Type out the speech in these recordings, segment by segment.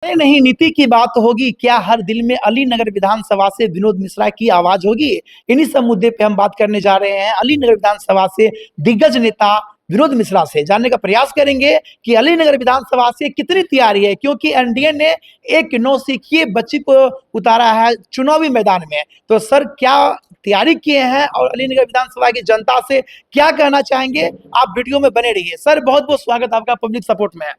जाने नहीं नीति की बात होगी, क्या हर दिल में अलीनगर विधानसभा से विनोद मिश्रा की आवाज होगी। इन्हीं सब मुद्दे पे हम बात करने जा रहे हैं। अलीनगर विधानसभा से दिग्गज नेता विनोद मिश्रा से जानने का प्रयास करेंगे कि अलीनगर विधानसभा से कितनी तैयारी है, क्योंकि एनडीए ने एक नौसिखिए बच्ची को उतारा है चुनावी मैदान में। तो सर क्या तैयारी किए हैं और अलीनगर विधानसभा की जनता से क्या कहना चाहेंगे, आप वीडियो में बने रहिए। सर बहुत बहुत स्वागत आपका पब्लिक सपोर्ट में।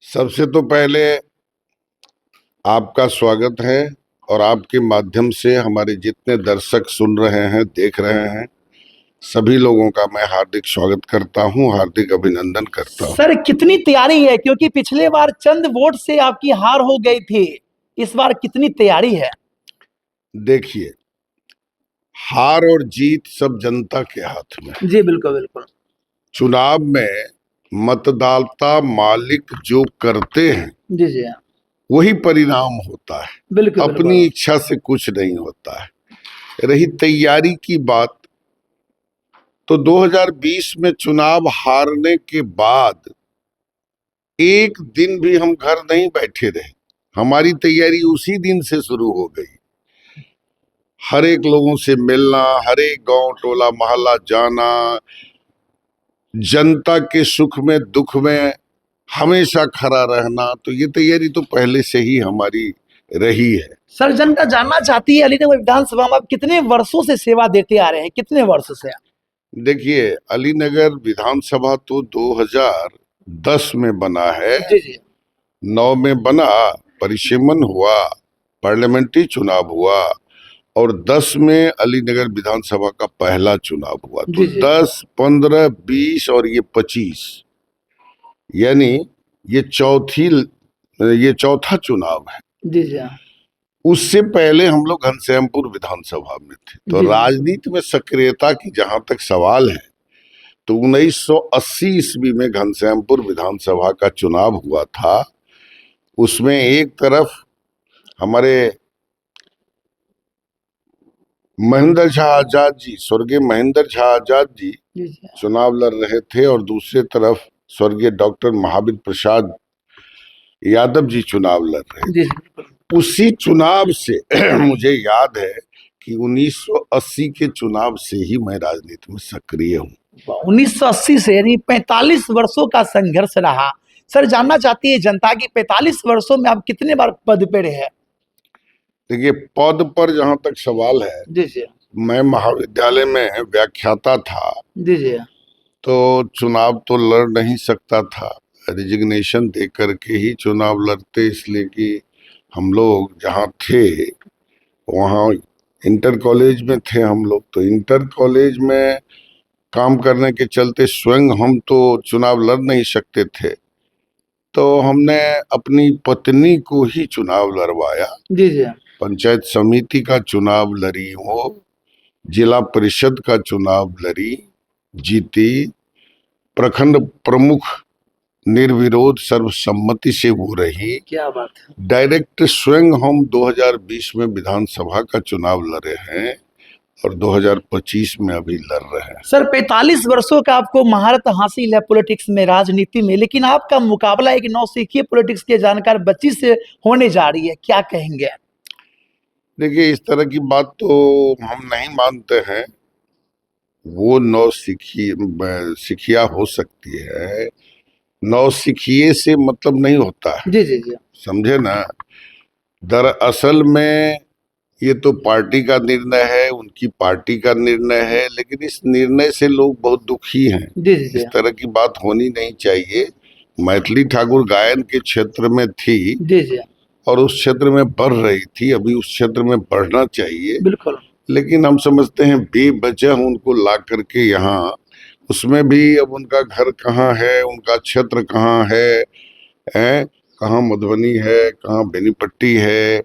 सबसे तो पहले आपका स्वागत है और आपके माध्यम से हमारे जितने दर्शक सुन रहे हैं, देख रहे हैं, सभी लोगों का मैं हार्दिक स्वागत करता हूं, हार्दिक अभिनंदन करता हूं। सर कितनी तैयारी है, क्योंकि पिछले बार चंद वोट से आपकी हार हो गई थी, इस बार कितनी तैयारी है? देखिए, हार और जीत सब जनता के हाथ में। जी बिल्कुल बिल्कुल। चुनाव में मतदाता मालिक जो करते हैं जी जी वही परिणाम होता है। बिल्कुल अपनी बिल्कुल। इच्छा से कुछ नहीं होता है। रही तैयारी की बात, तो 2020 में चुनाव हारने के बाद एक दिन भी हम घर नहीं बैठे रहे। हमारी तैयारी उसी दिन से शुरू हो गई। हर एक लोगों से मिलना, हर एक गांव टोला मोहल्ला जाना, जनता के सुख में दुख में हमेशा खड़ा रहना, तो ये तैयारी तो पहले से ही हमारी रही है। सर जनता जानना चाहती है अलीनगर विधानसभा में आप कितने वर्षों से सेवा देते आ रहे हैं, कितने वर्ष से? देखिए, अलीनगर विधानसभा तो 2010 में बना है। जी जी 9 में बना, परिसीमन हुआ, पार्लियामेंट्री चुनाव हुआ और 10 में अलीनगर विधानसभा का पहला चुनाव हुआ। तो 10, 15, 20 और ये 25, यानी ये चौथा चुनाव है। जी जी। उससे पहले हम लोग घनश्यामपुर विधानसभा में थे। तो राजनीति में सक्रियता की जहां तक सवाल है, तो 1980 ईस्वी में घनश्यामपुर विधानसभा का चुनाव हुआ था। उसमें एक तरफ हमारे महेंद्र झा आजाद जी, स्वर्गीय महेंद्र झा आजाद जी चुनाव लड़ रहे थे और दूसरे तरफ स्वर्गीय डॉक्टर महावीर प्रसाद यादव जी चुनाव लड़ रहे थे। उसी चुनाव से मुझे याद है कि 1980 के चुनाव से ही मैं राजनीति में सक्रिय हूँ। 1980 से, यानी 45 वर्षों का संघर्ष रहा। सर जानना चाहती है जनता की 45 वर्षों में आप कितने बार पद पे रहे? देखिए, पद पर जहां तक सवाल है, जी जी, मैं महाविद्यालय में व्याख्याता था। जी जी, तो चुनाव तो लड़ नहीं सकता था, रिजिग्नेशन दे करके ही चुनाव लड़ते, इसलिए कि हम लोग जहाँ थे वहाँ इंटर कॉलेज में थे हम लोग। तो इंटर कॉलेज में काम करने के चलते स्वयं हम तो चुनाव लड़ नहीं सकते थे, तो हमने अपनी पत्नी को ही चुनाव लड़वाया। जी जी। पंचायत समिति का चुनाव लड़ी हो, जिला परिषद का चुनाव लड़ी, जीती, प्रखंड प्रमुख निर्विरोध सर्वसम्मति से वो रही। क्या बात है। डायरेक्ट स्वयं हम 2020 में विधानसभा का चुनाव लड़े हैं और 2025 में अभी लड़ रहे हैं। सर 45 वर्षों का आपको महारत हासिल है पॉलिटिक्स में, राजनीति में, लेकिन आपका मुकाबला एक नौसिखिए पॉलिटिक्स के जानकार बच्ची से होने जा रही है, क्या कहेंगे? देखिए, इस तरह की बात तो हम नहीं मानते हैं। वो नौसिखिया हो सकती है, नौसिखिए से मतलब नहीं होता है। जी जी जी, समझे ना। दरअसल में ये तो पार्टी का निर्णय है, उनकी पार्टी का निर्णय है, लेकिन इस निर्णय से लोग बहुत दुखी हैं। जी जी, इस तरह की बात होनी नहीं चाहिए। मैथिली ठाकुर गायन के क्षेत्र में थी जी जी, और उस क्षेत्र में बढ़ रही थी, अभी उस क्षेत्र में बढ़ना चाहिए। बिल्कुल। लेकिन हम समझते हैं बेवजह उनको ला करके यहाँ, उसमें भी अब उनका घर कहाँ है, उनका क्षेत्र कहाँ है, कहाँ मधुबनी है, कहाँ बेनीपट्टी है,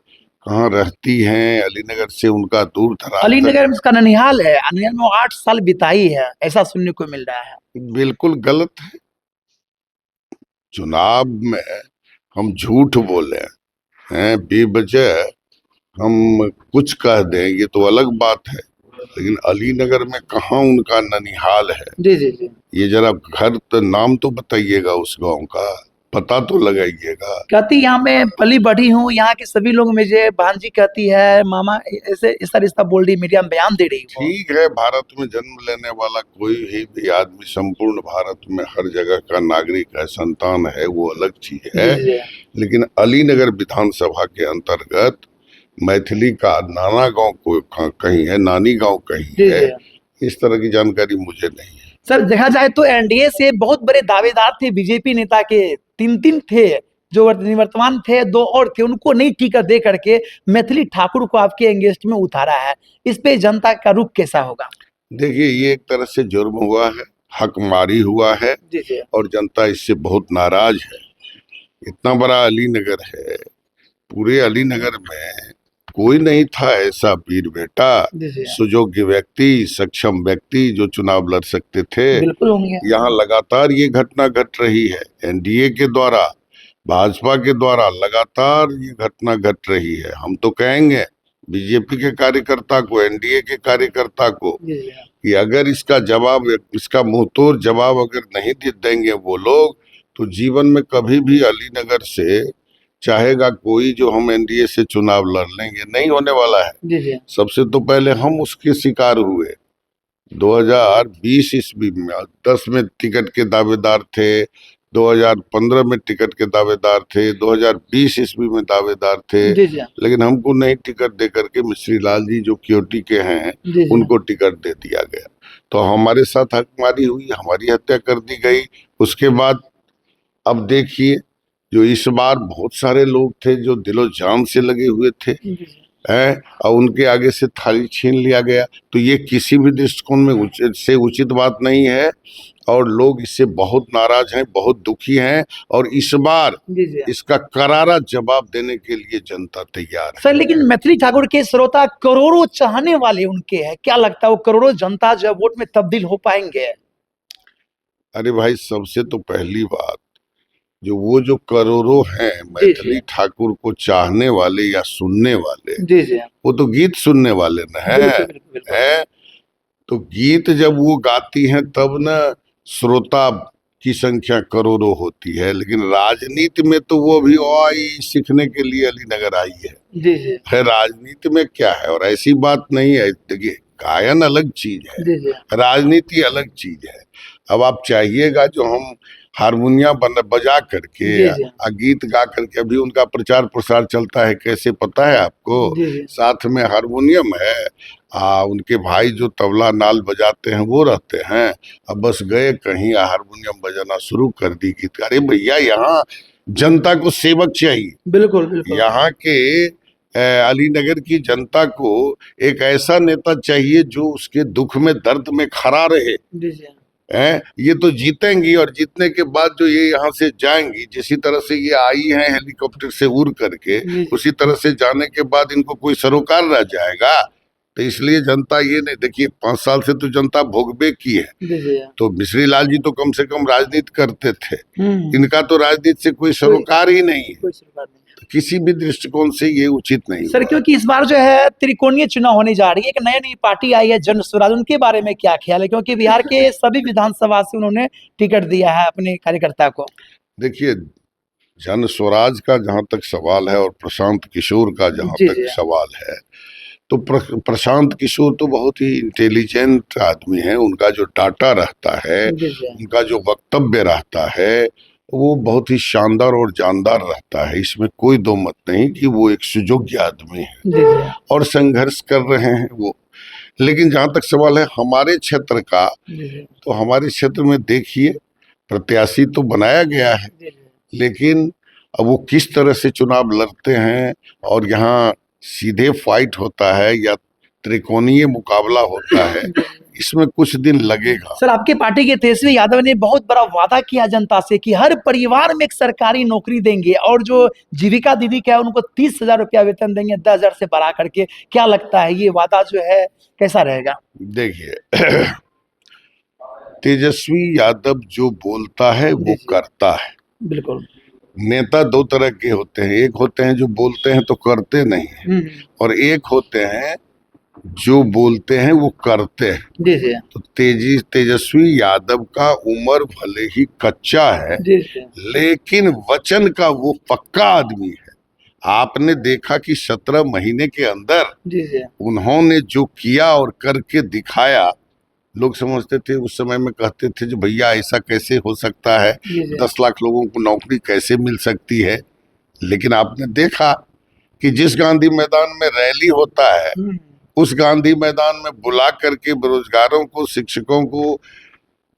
कहाँ रहती हैं, अलीनगर से उनका दूर दराज। अलीनगर में उसका ननिहाल है, अलीनगर में 8 साल बिताई है, ऐसा सुनने को मिल रहा है। बिल्कुल गलत है। चुनाव में हम झूठ बोले हैं, बेवजह हम कुछ कह दें, ये तो अलग बात है। लेकिन अलीनगर में कहाँ उनका ननिहाल है? जी जी जी, ये जरा घर तो नाम तो बताइएगा उस गांव का। पता तो लगाइएगा। कहती यहाँ मैं पली बढ़ी हूँ, यहाँ के सभी लोग मुझे भांजी कहती है, मामा, ऐसे ऐसा रिश्ता बोल रही, मीडिया में बयान दे रही वो। ठीक है, भारत में जन्म लेने वाला कोई भी आदमी संपूर्ण भारत में हर जगह का नागरिक है, संतान है, वो अलग चीज है। जी जी लेकिन अलीनगर विधानसभा के अंतर्गत मैथिली का नाना गांव को कहीं है, नानी गांव कहीं जी है, जी। इस तरह की जानकारी मुझे नहीं है। सर देखा जाए तो एनडीए से बहुत बड़े दावेदार थे बीजेपी नेता के, तीन थे जो निवर्तमान थे, दो और थे, उनको नहीं टिकट दे करके मैथिली ठाकुर को आपके एंगेस्ट में उतारा है। इस पे जनता का रुख कैसा होगा? देखिए, ये एक तरह से जुर्म हुआ है, हकमारी हुआ है, जी जी और जनता इससे बहुत नाराज है। इतना बड़ा अलीनगर है, पूरे अलीनगर में कोई नहीं था ऐसा वीर बेटा, जी जी। सुयोग्य व्यक्ति, सक्षम व्यक्ति जो चुनाव लड़ सकते थे। बिल्कुल होंगे। यहाँ लगातार ये घटना घट रही है, एनडीए के द्वारा, भाजपा के द्वारा लगातार ये घटना घट रही है। हम तो कहेंगे बीजेपी के कार्यकर्ता को, एनडीए के कार्यकर्ता को, जी जी कि अगर इसका जवाब, इसका मुंहतोड़ जवाब अगर नहीं देंगे वो लोग, तो जीवन में कभी भी अलीनगर से चाहेगा कोई जो हम एनडीए से चुनाव लड़ लेंगे, नहीं होने वाला है। जी जी। सबसे तो पहले हम उसके शिकार हुए 2020 ईस्वी में, 10 में टिकट के दावेदार थे, 2015 में टिकट के दावेदार थे, 2020 ईस्वी में दावेदार थे, जी जी लेकिन हमको नहीं टिकट दे करके मिश्री लाल जी जो क्योटी के हैं जी जी। उनको टिकट दे दिया गया। तो हमारे साथ हकमारी हुई, हमारी हत्या कर दी गई। उसके बाद अब देखिए, जो इस बार बहुत सारे लोग थे जो दिलो जान से लगे हुए थे, जी जी। हैं, और उनके आगे से थाली छीन लिया गया, तो ये किसी भी दृष्टिकोण में उचित बात नहीं है, और लोग इससे बहुत नाराज हैं, बहुत दुखी हैं, और इस बार जी जी। इसका करारा जवाब देने के लिए जनता तैयार है। सर लेकिन मैथिली ठाकुर के श्रोता करोड़ों चाहने वाले उनके हैं, क्या लगता है वो करोड़ों जनता जो है वोट में तब्दील हो पाएंगे? अरे भाई, सबसे तो पहली बात, जो करोड़ों हैं मैथिली ठाकुर को चाहने वाले या सुनने वाले, जी जी। वो तो गीत सुनने वाले न बिल्कुल है, बिल्कुल बिल्कुल। है। तो गीत जब वो गाती हैं तब न श्रोता की संख्या करोड़ों होती है, लेकिन राजनीति में तो वो भी आई सीखने के लिए अलीनगर आई है। जी जी राजनीति में क्या है, और ऐसी बात नहीं है। देखिए, गायन अलग चीज है, जी जी। राजनीति अलग चीज है। अब आप चाहिएगा जो हम हारमोनियम बजा करके जी जी आ गीत गा करके, अभी उनका प्रचार प्रसार चलता है, कैसे पता है आपको? जी जी। साथ में हारमोनियम है, उनके भाई जो तबला नाल बजाते हैं वो रहते हैं। अब बस गए कहीं, हारमोनियम बजाना शुरू कर दी गीत। अरे भैया, यहाँ जनता को सेवक चाहिए। बिल्कुल बिल्कुल। यहाँ के अलीनगर की जनता को एक ऐसा नेता चाहिए जो उसके दुख में, दर्द में खड़ा रहे। जी जी हैं, ये तो जीतेंगी, और जीतने के बाद जो ये यहाँ से जाएंगी, जिसी तरह से ये आई हैं हेलीकॉप्टर से उड़ करके, जी जी। उसी तरह से जाने के बाद इनको कोई सरोकार रह जाएगा। तो इसलिए जनता ये नहीं, देखिए 5 साल से तो जनता भोगबे की है। जी जी। तो मिश्री लाल जी तो कम से कम राजनीति करते थे, हम्म। इनका तो राजनीति से कोई सरोकार ही नहीं है। कोई सरकार नहीं। तो किसी भी दृष्टिकोण से ये उचित नहीं सर हुआ। क्योंकि इस बार जो है त्रिकोणीय चुनाव होने जा रही है, एक नई नई पार्टी आई है जन स्वराज, उनके बारे में क्या ख्याल है? क्योंकि बिहार के सभी विधानसभा से उन्होंने टिकट दिया है अपने कार्यकर्ता को। देखिए, जन स्वराज का जहां तक सवाल है और प्रशांत किशोर का जहां जी तक जी सवाल है, तो प्रशांत किशोर तो बहुत ही इंटेलिजेंट आदमी है। उनका जो डाटा रहता है, जी जी उनका जो वक्तव्य रहता है, वो बहुत ही शानदार और जानदार रहता है। इसमें कोई दो मत नहीं कि वो एक सुयोग्य आदमी है, जी जी और संघर्ष कर रहे हैं वो। लेकिन जहां तक सवाल है हमारे क्षेत्र का, जी जी तो हमारे क्षेत्र में देखिए, प्रत्याशी तो बनाया गया है, जी जी। लेकिन अब वो किस तरह से चुनाव लड़ते हैं, और यहाँ सीधे फाइट होता है या त्रिकोणीय मुकाबला होता है, इसमें कुछ दिन लगेगा। सर आपके पार्टी के तेजस्वी यादव ने बहुत बड़ा वादा किया जनता से कि हर परिवार में एक सरकारी नौकरी देंगे, और जो जीविका दीदी का है उनको 30,000 रुपया वेतन देंगे, 10,000 से बढ़ा करके। क्या लगता है ये वादा जो है कैसा रहेगा? देखिए, तेजस्वी यादव जो बोलता है वो करता है। बिल्कुल। नेता दो तरह के होते हैं, एक होते हैं जो बोलते हैं तो करते नहीं है, और एक होते हैं जो बोलते हैं वो करते हैं। जी जी तो तेजस्वी यादव का उम्र भले ही कच्चा है, जी जी लेकिन वचन का वो पक्का आदमी है। आपने देखा कि 17 महीने के अंदर जी जी उन्होंने जो किया और करके दिखाया। लोग समझते थे उस समय में, कहते थे जो भैया ऐसा कैसे हो सकता है, जी जी 10 लाख लोगों को नौकरी कैसे मिल सकती है। लेकिन आपने देखा कि जिस गांधी मैदान में रैली होता है, उस गांधी मैदान में बुला करके बेरोजगारों को, शिक्षकों को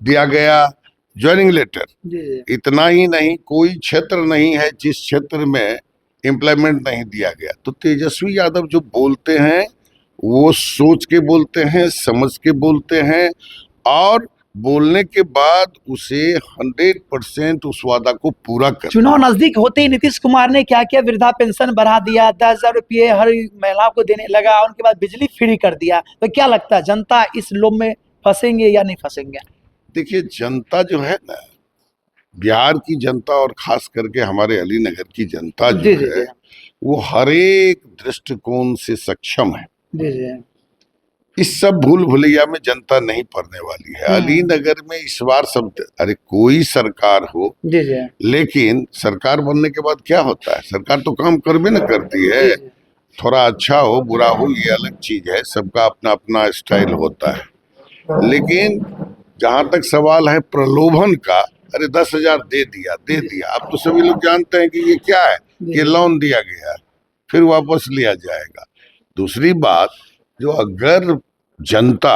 दिया गया ज्वाइनिंग लेटर। जी जी इतना ही नहीं, कोई क्षेत्र नहीं है जिस क्षेत्र में एम्प्लॉयमेंट नहीं दिया गया। तो तेजस्वी यादव जो बोलते हैं वो सोच के बोलते हैं, समझ के बोलते हैं, और बोलने के बाद उसे 100% उस वादा को पूरा कर। चुनाव नजदीक होते ही नीतीश कुमार ने क्या किया, वृद्धा पेंशन बढ़ा दिया, 10,000 रुपये हर महिला को देने लगा, उनके बाद बिजली फ्री कर दिया। तो क्या लगता है जनता इस लोभ में फंसेंगे या नहीं फंसेंगे? देखिए, जनता जो है ना, बिहार की जनता और खास करके हमारे अलीनगर की जनता जो जी जी है, वो हर एक दृष्टिकोण से सक्षम है। जी जी इस सब भूल भुलैया में जनता नहीं पड़ने वाली है। अलीनगर में इस बार सब, अरे कोई सरकार हो, जी जी लेकिन सरकार बनने के बाद क्या होता है, सरकार तो काम कर भी न करती है। थोड़ा अच्छा हो बुरा हो ये अलग चीज है, सबका अपना अपना स्टाइल होता है। लेकिन जहां तक सवाल है प्रलोभन का, अरे 10,000 दे दिया दे दिया। अब तो सभी लोग जानते हैं कि ये क्या है, ये लोन दिया गया है, फिर वापस लिया जाएगा। दूसरी बात, जो अगर जनता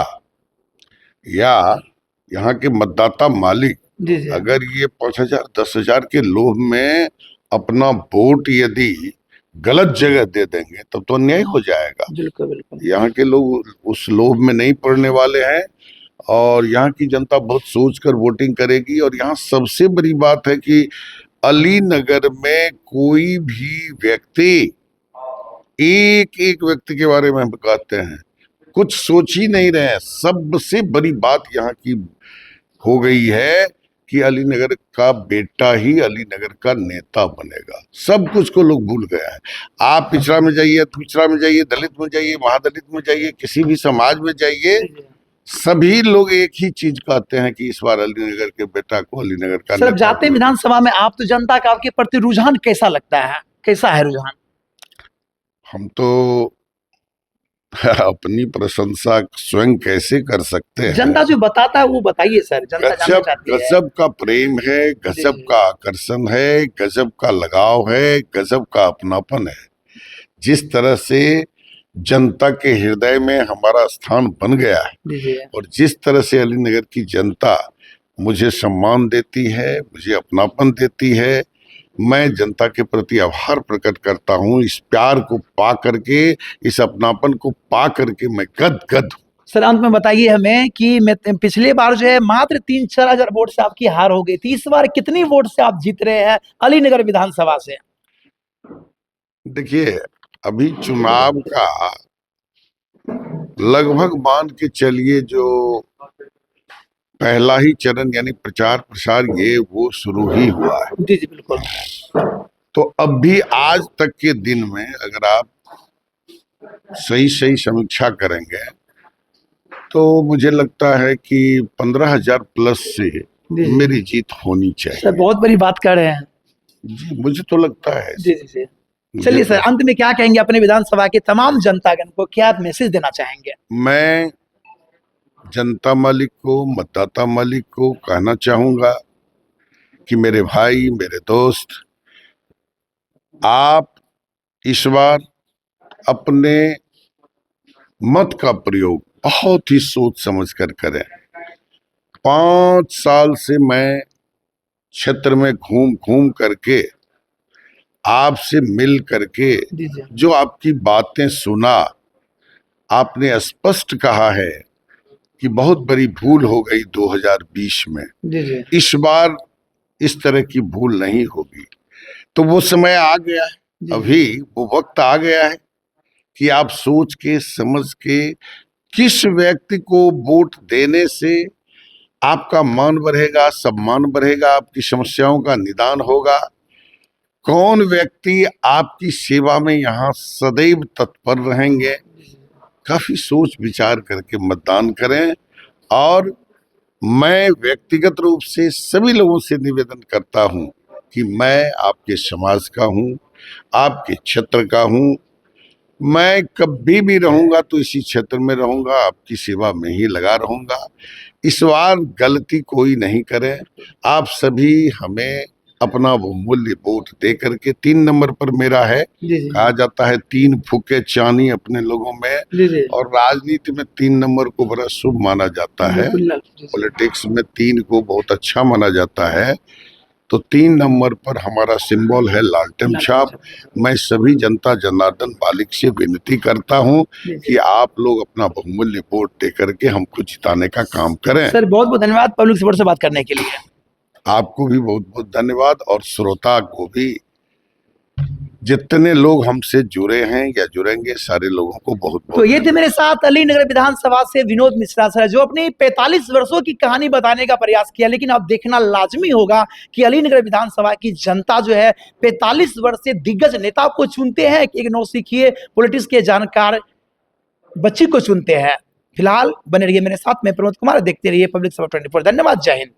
या यहाँ के मतदाता मालिक जी जी अगर ये 5,000 10,000 के लोभ में अपना वोट यदि गलत जगह दे देंगे तब तो अन्याय हो जाएगा। बिल्कुल बिल्कुल यहाँ के लोग उस लोभ में नहीं पड़ने वाले हैं, और यहाँ की जनता बहुत सोचकर वोटिंग करेगी। और यहाँ सबसे बड़ी बात है कि अलीनगर में कोई भी व्यक्ति, एक एक व्यक्ति के बारे में हम कहते हैं, कुछ सोच ही नहीं रहे हैं। सबसे बड़ी बात यहाँ की हो गई है कि अलीनगर का बेटा ही अलीनगर का नेता बनेगा। सब कुछ को लोग भूल गया है। आप पिछड़ा में जाइए, पिछड़ा में जाइए, दलित में जाइए, महादलित में जाइए, किसी भी समाज में जाइए, सभी लोग एक ही चीज कहते हैं कि इस बार अलीनगर के बेटा को अलीनगर का सर, नेता जाते बनेगा। विधानसभा में आप तो जनता का आपके प्रति रुझान कैसा लगता है, कैसा है रुझान? हम तो अपनी प्रशंसा स्वयं कैसे कर सकते हैं। जनता जो बताता है वो बताइए सर, जनता जानना गजब चाहती है। गजब का प्रेम है, गजब का आकर्षण है, गजब का लगाव है, गजब का अपनापन है। जिस तरह से जनता के हृदय में हमारा स्थान बन गया है, जी जी और जिस तरह से अलीनगर की जनता मुझे सम्मान देती है, मुझे अपनापन देती है, मैं जनता के प्रति आभार प्रकट करता हूँ। इस प्यार को पा करके, इस अपनापन को पा करके मैं गदगद हूँ। सर, अंत में बताइए हमें कि पिछले बार जो है मात्र 3-4 हजार वोट से आपकी हार हो गई थी, इस बार कितनी वोट से आप जीत रहे हैं अलीनगर विधानसभा से? देखिए, अभी चुनाव का लगभग मान के चलिए जो पहला ही चरण यानी प्रचार प्रसार ये वो शुरू ही हुआ है। जी जी बिल्कुल। तो अब भी आज तक के दिन में अगर आप सही सही समीक्षा करेंगे तो मुझे लगता है कि 15,000 प्लस से मेरी जीत होनी चाहिए। सर, बहुत बड़ी बात कर रहे हैं। जी, मुझे तो लगता है। जी जी जी। चलिए सर, अंत में क्या कहेंगे अपने विधानसभा के तमाम जनतागण को, क्या मैसेज देना चाहेंगे? मैं जनता मालिक को, मतदाता मालिक को कहना चाहूंगा कि मेरे भाई, मेरे दोस्त, आप इस बार अपने मत का प्रयोग बहुत ही सोच समझ कर करें। 5 साल से मैं क्षेत्र में घूम घूम करके, आपसे मिल करके जी जी जो आपकी बातें सुना, आपने स्पष्ट कहा है कि बहुत बड़ी भूल हो गई 2020 में। जी जी इस बार इस तरह की भूल नहीं होगी। तो वो समय आ गया है, अभी वो वक्त आ गया है कि आप सोच के समझ के किस व्यक्ति को वोट देने से आपका मान बढ़ेगा, सम्मान बढ़ेगा, आपकी समस्याओं का निदान होगा, कौन व्यक्ति आपकी सेवा में यहाँ सदैव तत्पर रहेंगे, काफी सोच विचार करके मतदान करें। और मैं व्यक्तिगत रूप से सभी लोगों से निवेदन करता हूं कि मैं आपके समाज का हूं, आपके क्षेत्र का हूं। मैं कभी भी रहूंगा तो इसी क्षेत्र में रहूंगा, आपकी सेवा में ही लगा रहूंगा। इस बार गलती कोई नहीं करे। आप सभी हमें अपना बहुमूल्य वोट दे करके, 3 नंबर पर मेरा है। जी जी कहा जाता है 3 फूके चानी अपने लोगों में, जी जी और राजनीति में 3 नंबर को बड़ा शुभ माना जाता है। बिल्कुल जी, जी। पॉलिटिक्स में 3 को बहुत अच्छा माना जाता है। तो 3 नंबर पर हमारा सिंबल है लालटेन छाप। मैं सभी जनता जनार्दन मालिक से विनती करता हूं कि आप लोग अपना बहुमूल्य वोट दे करके हमको जिताने का काम करें। सर बहुत बहुत धन्यवाद पब्लिक सपोर्ट से बात करने के लिए। आपको भी बहुत बहुत धन्यवाद, और श्रोता को भी। जितने लोग हमसे जुड़े हैं या जुड़ेंगे, सारे लोगों को बहुत तो बहुत ये थे मेरे साथ अली नगर विधानसभा से विनोद मिश्रा सर, जो अपनी 45 वर्षों की कहानी बताने का प्रयास किया। लेकिन अब देखना लाजमी होगा कि अली नगर विधानसभा की जनता जो है 45 वर्ष से दिग्गज नेता को चुनते हैं, एक नौसिखिए पॉलिटिक्स के जानकार बच्ची को चुनते हैं। फिलहाल बने रहिए मेरे साथ, मैं प्रमोद कुमार, देखते रहिए पब्लिक सपोर्ट 24। धन्यवाद, जय हिंद।